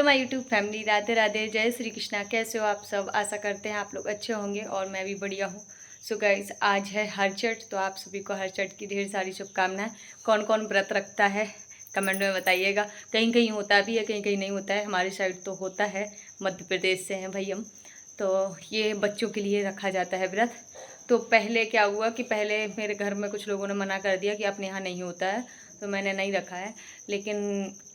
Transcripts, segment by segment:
Hello my YouTube family, Radhe Radhe, जय श्री कृष्णा। कैसे हो आप सब? आशा करते हैं आप लोग अच्छे होंगे और मैं भी बढ़िया हूँ। सो गाइस, आज है हरचट, तो आप सभी को हरचट की ढेर सारी शुभकामनाएं। कौन कौन व्रत रखता है कमेंट में बताइएगा। कहीं कहीं होता भी है, कहीं कहीं नहीं होता है। हमारी साइड तो होता है, मध्य प्रदेश से हैं भाई हम। तो ये बच्चों के लिए रखा जाता है व्रत। तो पहले क्या हुआ कि पहले मेरे घर में कुछ लोगों ने मना कर दिया कि अपने यहाँ नहीं होता है, तो मैंने नहीं रखा है। लेकिन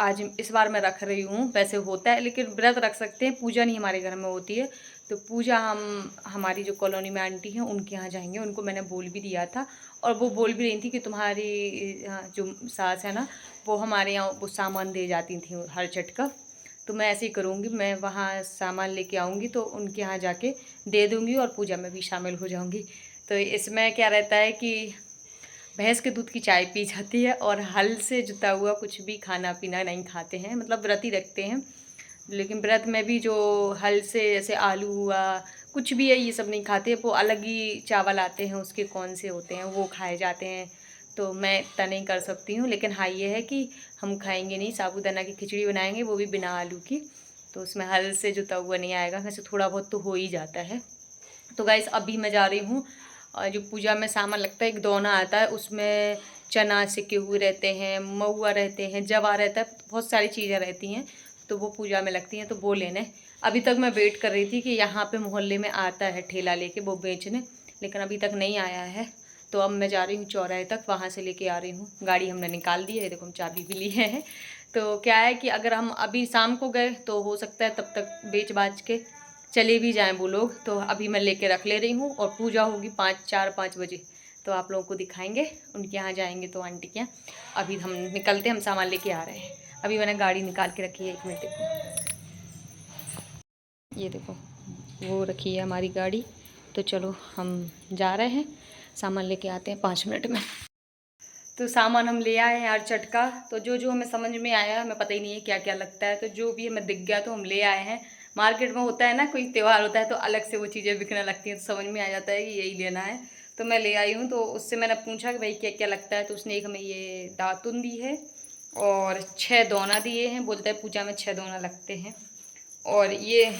आज इस बार मैं रख रही हूँ। वैसे होता है लेकिन व्रत रख सकते हैं, पूजा नहीं हमारे घर में होती है। तो पूजा हम हमारी जो कॉलोनी में आंटी हैं उनके यहाँ जाएंगे। उनको मैंने बोल भी दिया था और वो बोल भी रही थी कि तुम्हारी जो सास है ना, वो हमारे यहाँ वो सामान दे जाती थी हर चट का। तो मैं ऐसे ही करूँगी, मैं वहाँ सामान लेके आऊँगी तो उनके यहाँ जाके दे दूँगी और पूजा में भी शामिल हो जाऊँगी। तो इसमें क्या रहता है कि भैंस के दूध की चाय पी जाती है और हल से जुता हुआ कुछ भी खाना पीना नहीं खाते हैं, मतलब व्रत ही रखते हैं। लेकिन व्रत में भी जो हल से जैसे आलू हुआ, कुछ भी है, ये सब नहीं खाते। वो अलग ही चावल आते हैं, उसके कौन से होते हैं वो खाए जाते हैं। तो मैं इतना नहीं कर सकती हूँ। लेकिन हाँ, ये है कि हम खाएंगे नहीं, साबूदाना की खिचड़ी बनाएंगे, वो भी बिना आलू की। तो उसमें हल से जुता हुआ नहीं आएगा, वैसे थोड़ा बहुत तो हो ही जाता है। तो गाइस, अभी मैं जा रही हूँ और जो पूजा में सामान लगता है, एक दोना आता है, उसमें चना सिके हुए रहते हैं, महुआ रहते हैं, जवा रहता है, बहुत सारी चीज़ें रहती हैं। तो वो पूजा में लगती हैं, तो वो लेने। अभी तक मैं वेट कर रही थी कि यहाँ पे मोहल्ले में आता है ठेला लेके वो बेचने, लेकिन अभी तक नहीं आया है। तो अब मैं जा रही हूँ चौराहे तक, वहाँ से लेके आ रही हूँ। गाड़ी हमने निकाल दी है, देखो हम चाबी भी लिए हैं। तो क्या है कि अगर हम अभी शाम को गए तो हो सकता है तब तक बेच बाच के चले भी जाएं वो लोग। तो अभी मैं लेके रख ले रही हूँ और पूजा होगी 4-5 बजे, तो आप लोगों को दिखाएंगे। उनके यहाँ जाएंगे तो आंटी के यहाँ। अभी हम निकलते हैं, हम सामान लेके आ रहे हैं। अभी मैंने गाड़ी निकाल के रखी है, 1 मिनट देखो, ये देखो वो रखी है हमारी गाड़ी। तो चलो हम जा रहे हैं, सामान लेके आते हैं 5 मिनट में। तो सामान हम ले आए हैं यार चटका। तो जो जो हमें समझ में आया, हमें पता ही नहीं है क्या क्या लगता है, तो जो भी हमें दिख गया तो हम ले आए हैं। मार्केट में होता है ना, कोई त्यौहार होता है तो अलग से वो चीज़ें बिकने लगती हैं, तो समझ में आ जाता है कि यही लेना है। तो मैं ले आई हूँ। तो उससे मैंने पूछा कि भाई क्या क्या लगता है, तो उसने एक हमें ये दातुन दी है और 6 दोना दिए हैं। बोलता है पूजा में 6 दोना लगते हैं। और ये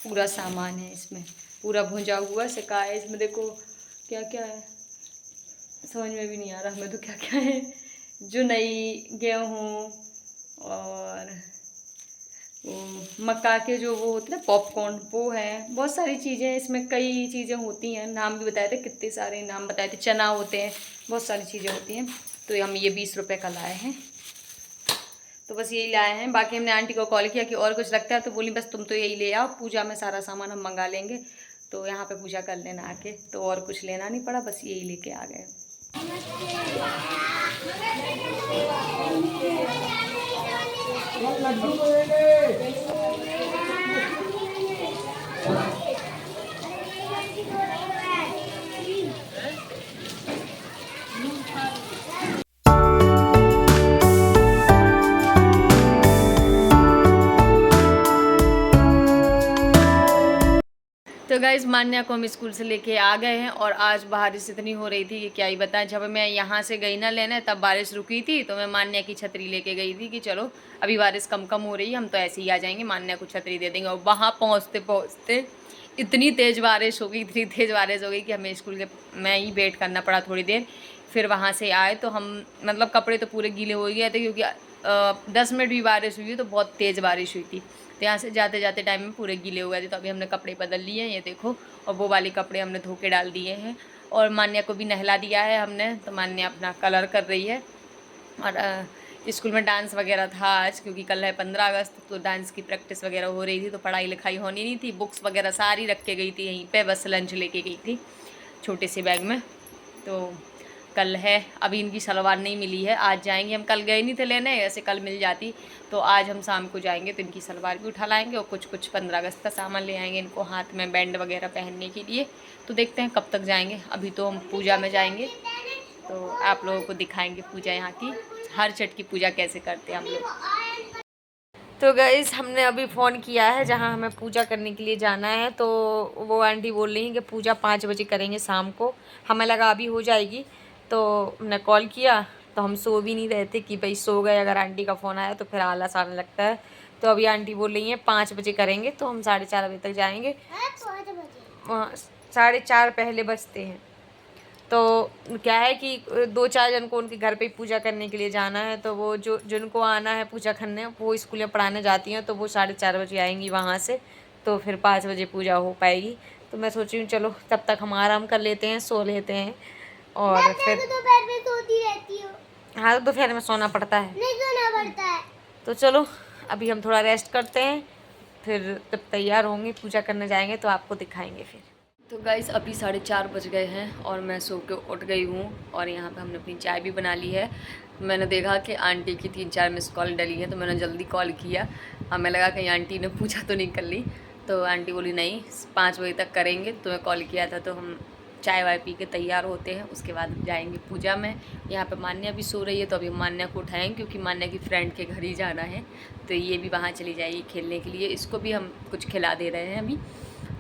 पूरा सामान है, इसमें पूरा भुंजा हुआ सिका है। इसमें देखो क्या क्या है, समझ में भी नहीं आ रहा हमें तो क्या क्या है। जो नई गेहूँ और वो मक्का के जो वो होते हैं पॉपकॉर्न, वो है। बहुत सारी चीज़ें इसमें, कई चीज़ें होती हैं, नाम भी बताए थे, कितने सारे नाम बताए थे। चना होते हैं, बहुत सारी चीज़ें होती हैं। तो हम ये 20 रुपये का लाए हैं। तो बस यही लाए हैं। बाकी हमने आंटी को कॉल किया कि और कुछ लगता है, तो बोली बस तुम तो यही ले आओ, पूजा में सारा सामान हम मंगा लेंगे। तो यहाँ पे पूजा कर लेना आके, तो और कुछ लेना नहीं पड़ा, बस यही लेके आ गए। तो गाइस, मान्या को हम स्कूल से लेके आ गए हैं और आज बारिश इतनी हो रही थी कि क्या ही बताएं। जब मैं यहाँ से गई ना लेने, तब बारिश रुकी थी, तो मैं मान्या की छतरी लेके गई थी कि चलो अभी बारिश कम कम हो रही है, हम तो ऐसे ही आ जाएंगे, मान्या को छतरी दे देंगे। और वहाँ पहुँचते पहुँचते इतनी तेज़ बारिश हो गई, इतनी तेज़ बारिश हो गई कि हमें स्कूल के मैं ही वेट करना पड़ा थोड़ी देर। फिर वहाँ से आए तो हम, मतलब कपड़े तो पूरे गीले हो गए थे, क्योंकि 10 मिनट भी बारिश हुई तो बहुत तेज़ बारिश हुई थी। तो यहाँ से जाते जाते टाइम में पूरे गीले हो गए थे। तो अभी हमने कपड़े बदल लिए हैं, ये देखो। और वो वाले कपड़े हमने धो के डाल दिए हैं। और मान्या को भी नहला दिया है हमने। तो मान्या अपना कलर कर रही है। और स्कूल में डांस वगैरह था आज, क्योंकि कल है 15 अगस्त, तो डांस की प्रैक्टिस वगैरह हो रही थी। तो पढ़ाई लिखाई होनी नहीं थी, बुक्स वगैरह सारी रख के गई थी यहीं पे, बस लंच लेके गई थी छोटे से बैग में। तो कल है। अभी इनकी सलवार नहीं मिली है, आज जाएंगे हम। कल गए नहीं थे लेने, ऐसे कल मिल जाती। तो आज हम शाम को जाएंगे तो इनकी सलवार भी उठा लाएंगे और कुछ कुछ 15 अगस्त का सामान ले आएंगे, इनको हाथ में बैंड वगैरह पहनने के लिए। तो देखते हैं कब तक जाएंगे। अभी तो हम पूजा में जाएंगे, तो आप लोगों को दिखाएंगे पूजा यहाँ की, हर छठ की पूजा कैसे करते हैं हम लोग। तो गाइस, हमने अभी फ़ोन किया है जहाँ हमें पूजा करने के लिए जाना है। तो वो आंटी बोल रही हैं कि पूजा 5 बजे करेंगे शाम को। हमें लगा अभी हो जाएगी, तो हमने कॉल किया। तो हम सो भी नहीं रहे थे कि भाई सो गए, अगर आंटी का फ़ोन आया तो फिर आलस आने लगता है। तो अभी आंटी बोल रही हैं 5 बजे करेंगे, तो हम 4:30 बजे तक जाएंगे। 4:30 पहले बजते हैं। तो क्या है कि 2-4 जन को उनके घर पे पूजा करने के लिए जाना है, तो वो जो जिनको आना है पूजा करने, वो स्कूल में पढ़ाने जाती हैं, तो वो 4:30 बजे आएंगी वहाँ से, तो फिर 5 बजे पूजा हो पाएगी। तो मैं सोच रही हूँ चलो तब तक हम आराम कर लेते हैं, सो लेते हैं। और फिर दोपहर में सोती रहती हो। हाँ, तो दोपहर में सोना पड़ता है, नहीं सोना पड़ता है। तो चलो अभी हम थोड़ा रेस्ट करते हैं, फिर जब तैयार होंगे पूजा करने जाएंगे तो आपको दिखाएंगे फिर। तो गाइस अभी 4:30 बज गए हैं और मैं सो के उठ गई हूँ और यहाँ पे हमने अपनी चाय भी बना ली है। मैंने देखा कि आंटी की 3-4 मिस कॉल डली है, तो मैंने जल्दी कॉल किया। हमें लगा कहीं आंटी ने पूछा तो नहीं कर ली, तो आंटी बोली नहीं 5 बजे तक करेंगे, तो मैं कॉल किया था। तो हम चाय वाय पी के तैयार होते हैं, उसके बाद जाएंगे पूजा में। यहाँ पे मान्या भी सो रही है, तो अभी मान्या को उठाएंगे क्योंकि मान्या की फ्रेंड के घर ही जाना है, तो ये भी वहाँ चली जाएगी खेलने के लिए। इसको भी हम कुछ खिला दे रहे हैं अभी,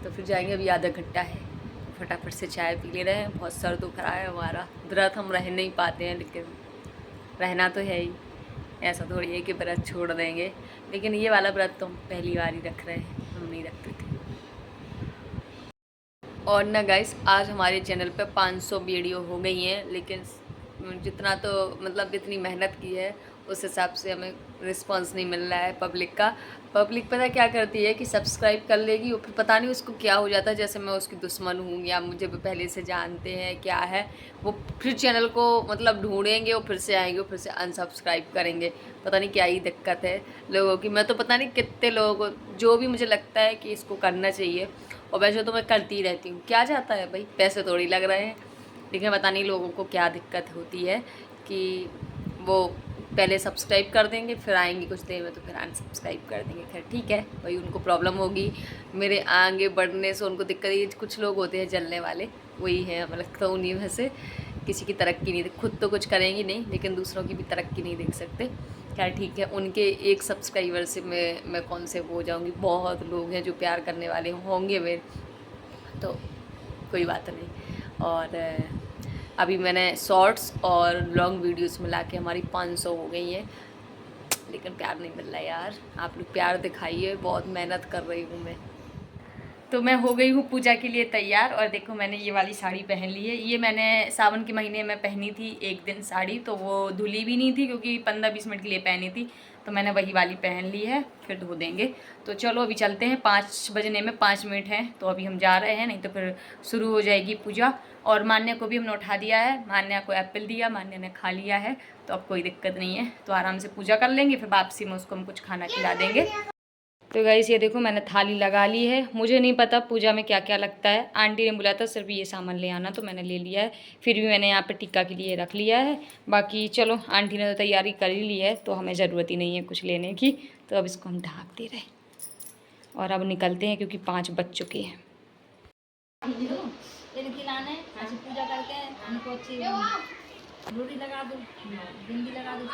तो फिर जाएंगे। अभी आधा घंटा है, फटाफट से चाय पी ले रहे हैं। बहुत सर दुख रहा है हमारा, व्रत हम रह नहीं पाते हैं, लेकिन रहना तो है ही। ऐसा थोड़ी है कि व्रत छोड़ देंगे, लेकिन ये वाला व्रत तो हम पहली बार ही रख रहे हैं, हम नहीं रखते थे। और ना गाइस आज हमारे चैनल पे 500 वीडियो हो गई हैं, लेकिन जितना तो मतलब इतनी मेहनत की है उस हिसाब से हमें रिस्पांस नहीं मिल रहा है पब्लिक का। पब्लिक पता क्या करती है कि सब्सक्राइब कर लेगी और फिर पता नहीं उसको क्या हो जाता है, जैसे मैं उसकी दुश्मन हूँ या मुझे पहले से जानते हैं क्या है, वो फिर चैनल को मतलब ढूंढेंगे और फिर से आएंगे और फिर से अनसब्सक्राइब करेंगे। पता नहीं क्या ही दिक्कत है लोगों की। मैं तो पता नहीं कितने लोगों को, जो भी मुझे लगता है कि इसको करना चाहिए, और वैसे तो मैं करती रहती हूँ, क्या जाता है भाई, पैसे थोड़ी लग रहे हैं। लेकिन पता नहीं लोगों को क्या दिक्कत होती है कि वो पहले सब्सक्राइब कर देंगे, फिर आएंगे कुछ देर में तो फिर अनसब्सक्राइब कर देंगे। खैर ठीक है भाई, उनको प्रॉब्लम होगी मेरे आगे बढ़ने से, उनको दिक्कत है। कुछ लोग होते हैं जलने वाले, वही है मतलब, तो उन्हीं में से किसी की तरक्की नहीं, खुद तो कुछ करेंगी नहीं लेकिन दूसरों की भी तरक्की नहीं देख सकते। क्या ठीक है, उनके एक सब्सक्राइबर से मैं कौन से हो जाऊंगी। बहुत लोग हैं जो प्यार करने वाले होंगे मेरे, तो कोई बात नहीं। और अभी मैंने शॉर्ट्स और लॉन्ग वीडियोस मिला के हमारी 500 हो गई हैं, लेकिन प्यार नहीं मिल रहा यार। आप लोग प्यार दिखाइए, बहुत मेहनत कर रही हूँ मैं। तो मैं हो गई हूँ पूजा के लिए तैयार, और देखो मैंने ये वाली साड़ी पहन ली है। ये मैंने सावन के महीने में पहनी थी एक दिन साड़ी, तो वो धुली भी नहीं थी क्योंकि 15-20 मिनट के लिए पहनी थी, तो मैंने वही वाली पहन ली है, फिर धो देंगे। तो चलो अभी चलते हैं, 5 बजने में 5 मिनट हैं, तो अभी हम जा रहे हैं, नहीं तो फिर शुरू हो जाएगी पूजा। और मान्या को भी हमने उठा दिया है, मान्या को एप्पल दिया, मान्या ने खा लिया है, तो अब कोई दिक्कत नहीं है, तो आराम से पूजा कर लेंगे, फिर वापसी में उसको हम कुछ खाना खिला देंगे। तो गाइस ये देखो मैंने थाली लगा ली है। मुझे नहीं पता पूजा में क्या क्या लगता है, आंटी ने बोला था सिर्फ ये सामान ले आना, तो मैंने ले लिया है। फिर भी मैंने यहाँ पे टिक्का के लिए रख लिया है। बाकी चलो आंटी ने तो तैयारी कर ही ली है, तो हमें ज़रूरत ही नहीं है कुछ लेने की, तो अब इसको हम ढाँक दे रहे और अब निकलते हैं क्योंकि 5 बज चुके हैं। पूजा करके उनको अच्छी रोटी लगा दो, बिंदी लगा दो,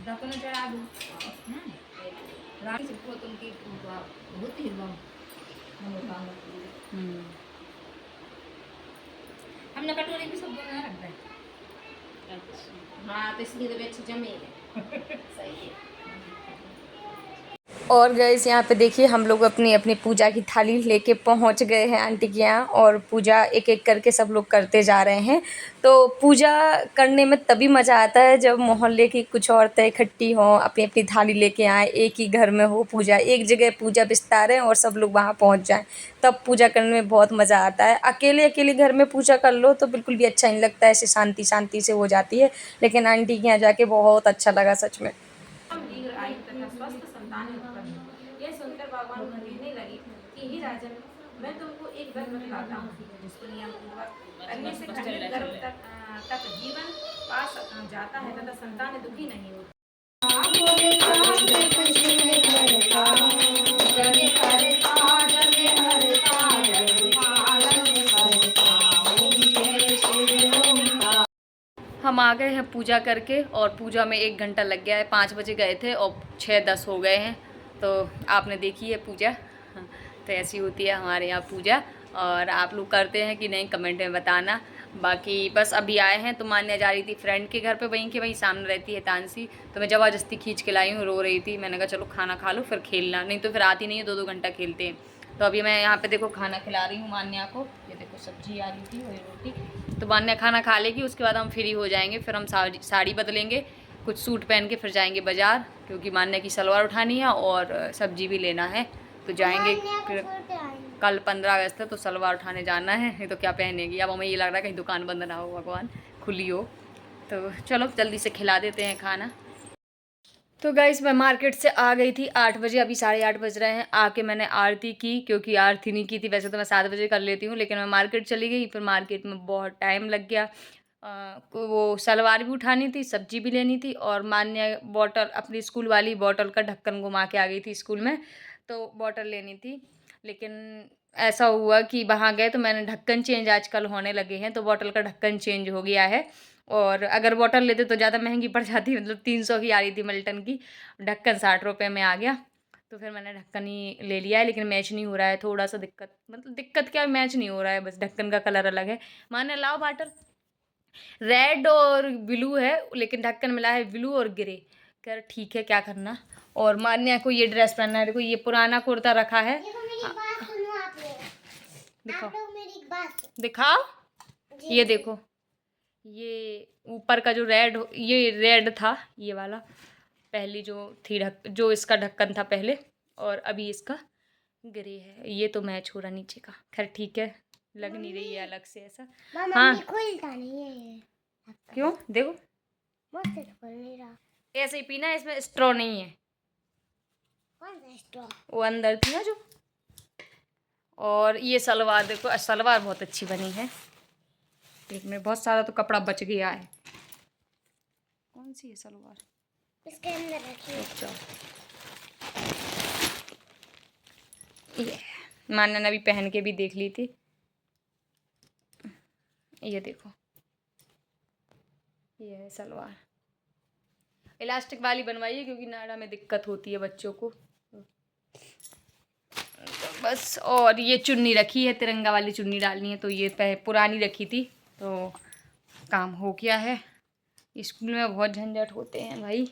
दर्पण चढ़ा दो, राखी से तुमकी होती है मनोकामना। हमने कटोरी भी सब दोनों रख दें। हाँ तो इसलिए तो अच्छी जमेगी। सही है। और गाइस यहाँ पे देखिए हम लोग अपनी अपनी पूजा की थाली लेके पहुँच गए हैं आंटी के यहाँ, और पूजा एक एक करके सब लोग करते जा रहे हैं। तो पूजा करने में तभी मज़ा आता है जब मोहल्ले की कुछ औरतें इकट्ठी हों, अपनी अपनी थाली लेके आएँ, एक ही घर में हो पूजा, एक जगह पूजा विस्तारें और सब लोग वहाँ पहुँच जाएँ, तब पूजा करने में बहुत मज़ा आता है। अकेले अकेले घर में पूजा कर लो तो बिल्कुल भी अच्छा नहीं लगता, ऐसे शांति शांति से हो जाती है, लेकिन आंटी के यहाँ जाके बहुत अच्छा लगा सच में। यह सुनकर भगवान को कहने लगी कि हे राजन, मैं तुमको एक व्रत बतलाता हूँ जिसको नियम पूर्वक करने से खंडित गर्भ तक जीवन पास जाता है तथा संतान दुखी नहीं होती। हम आ गए हैं पूजा करके, और पूजा में 1 घंटा लग गया है। 5 बजे गए थे और 6:10 हो गए हैं। तो आपने देखी है पूजा, तो ऐसी होती है हमारे यहाँ पूजा। और आप लोग करते हैं कि नहीं कमेंट में बताना। बाकी बस अभी आए हैं तो मान्या जा रही थी फ्रेंड के घर पे, वहीं के वहीं सामने रहती है तानसी, तो मैं ज़बरदस्ती खींच के लाई हूँ, रो रही थी। मैंने कहा चलो खाना खा लो फिर खेलना, नहीं तो फिर आती नहीं है, 2-2 घंटा खेलते हैं। तो अभी मैं यहाँ पे देखो खाना खिला रही हूँ मान्या को। ये देखो सब्जी आ रही थी वही रोटी। तो मान्या खाना खा लेगी, उसके बाद हम फ्री हो जाएंगे, फिर हम साड़ी बदलेंगे, कुछ सूट पहन के फिर जाएंगे बाज़ार, क्योंकि मान्या की सलवार उठानी है और सब्जी भी लेना है। तो जाएंगे फिर कल 15 अगस्त है, तो सलवार उठाने जाना है, नहीं तो क्या पहनेगी। अब हमें ये लग रहा है कहीं दुकान बंद ना हो, भगवान खुली हो। तो चलो जल्दी से खिला देते हैं खाना। तो गाइस मैं मार्केट से आ गई थी 8 बजे, अभी 8:30 बज रहे हैं। आके मैंने आरती की, क्योंकि आरती नहीं की थी, वैसे तो मैं 7 बजे कर लेती हूँ, लेकिन मैं मार्केट चली गई। फिर मार्केट में बहुत टाइम लग गया। वो सलवार भी उठानी थी, सब्जी भी लेनी थी, और मान्या बॉटल, अपनी स्कूल वाली बॉटल का ढक्कन घुमा के आ गई थी स्कूल में, तो बॉटल लेनी थी। लेकिन ऐसा हुआ कि वहाँ गए तो मैंने ढक्कन चेंज आजकल होने लगे हैं, तो बॉटल का ढक्कन चेंज हो गया है। और अगर बॉटल लेते तो ज़्यादा महंगी पड़ जाती, मतलब 300 की आ रही थी मिल्टन की, ढक्कन 60 रुपये में आ गया। तो फिर मैंने ढक्कन ही ले लिया है, लेकिन मैच नहीं हो रहा है, थोड़ा सा दिक्कत, मतलब दिक्कत क्या, मैच नहीं हो रहा है, बस ढक्कन का कलर अलग है। माने लाओ बॉटल, रेड और ब्लू है, लेकिन ढक्कन मिला है ब्लू और ग्रे। कह रहा ठीक है क्या करना। और मान्या को ये ड्रेस पहनना है, देखो ये पुराना कुर्ता रखा है। दिखाओ दिखाओ, ये देखो, ये ऊपर का जो ये रेड था, ये वाला पहली जो थी जो इसका ढक्कन था पहले, और अभी इसका ग्रे है। ये तो मैच हो रहा नीचे का, खैर ठीक है, लग नहीं रही है अलग से ऐसा। हाँ नहीं है क्यों, देखो मुझसे तो खोल नहीं रहा। ऐसे ही पीना, इसमें स्ट्रॉ नहीं है, कौन सा स्ट्रॉ? वो अंदर थी ना जो। और ये सलवार देखो, सलवार बहुत अच्छी बनी है, इसमें बहुत सारा तो कपड़ा बच गया है। कौन सी है सलवार, इसके अंदर रखिए। रुक जाओ, ये मान्या ने अभी पहन के भी देख ली थी। ये देखो, ये है सलवार, इलास्टिक वाली बनवाई है, क्योंकि नाड़ा में दिक्कत होती है बच्चों को, तो बस। और ये चुन्नी रखी है, तिरंगा वाली चुन्नी डालनी है, तो ये पुरानी रखी थी, तो काम हो गया है। स्कूल में बहुत झंझट होते हैं भाई।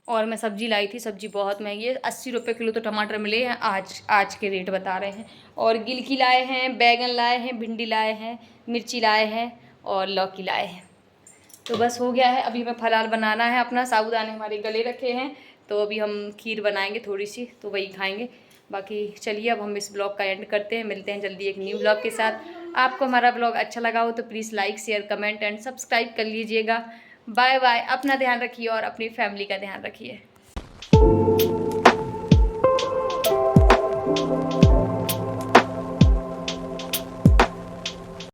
और मैं सब्जी लाई थी, सब्जी बहुत महंगी है, 80 रुपये किलो तो टमाटर मिले हैं, आज के रेट बता रहे हैं। और गिलकी लाए हैं, बैगन लाए हैं, भिंडी लाए हैं, मिर्ची लाए हैं, और लौकी लाए हैं। तो बस हो गया है। अभी हमें फलार बनाना है अपना, साबूदाने हमारे गले रखे हैं, तो अभी हम खीर बनाएंगे थोड़ी सी, तो वही खाएंगे। बाकी चलिए अब हम इस ब्लॉग का एंड करते हैं, मिलते हैं जल्दी एक न्यू ब्लॉग के साथ। आपको हमारा ब्लॉग अच्छा लगा हो तो please like, share, comment and subscribe कर लीजिएगा। बाय बाय, अपना ध्यान रखिए और अपनी फैमिली का ध्यान रखिए।